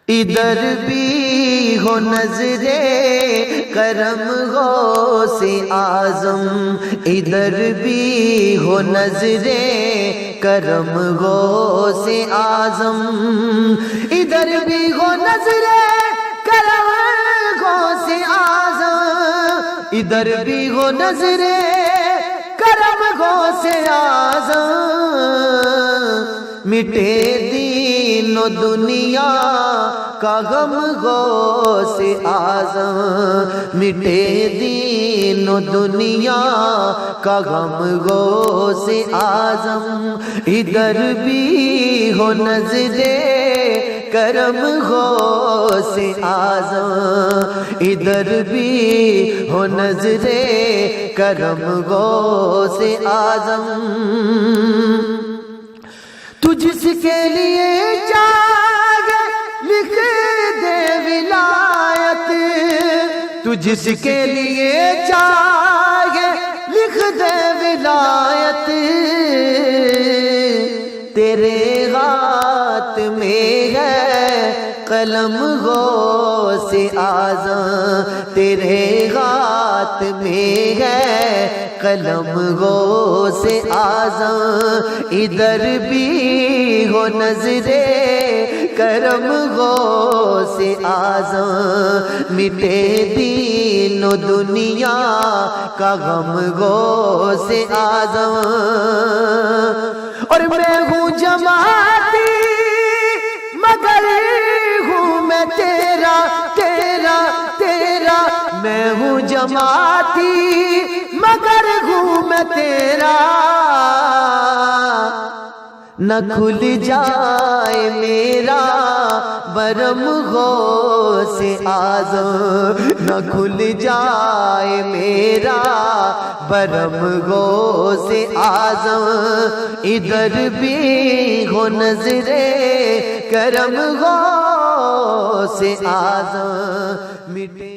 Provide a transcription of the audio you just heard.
ادھر بھی ہو نظر کرم غوث اعظم، ادھر بھی ہو نظر کرم غوث اعظم، ادھر بھی ہو نظر کرم غوث اعظم، ادھر بھی ہو نظر کرم غوث اعظم، مٹے دین و دنیا کا غم غوث اعظم، مٹے دین و دنیا کا غم غوث اعظم، ادھر بھی ہو نظر کرم غوث اعظم، ادھر بھی ہو نظر کرم غوث اعظم، تو جس کے لیے چاہے لکھ دے ولایت، تو جس کے لیے چاہے لکھ دے ولایت، تیرے ہاتھ میں ہے قلم غوث اعظم، تیرے ہاتھ میں ہے قلم غوث اعظم، ادھر بھی ہو نظر کرم غوث اعظم، مٹے دین و دنیا کا غم غوث اعظم، اور میں ہوں جماعتی مگر ہوں میں تیرا تیرا تیرا، میں ہوں جماعتی مگر ہوں میں تیرا، نہ کھل جائے میرا برم غوث اعظم، نہ کھل جائے میرا برم غوث اعظم، ادھر بھی ہو نظر کرم غوث اعظم، مٹے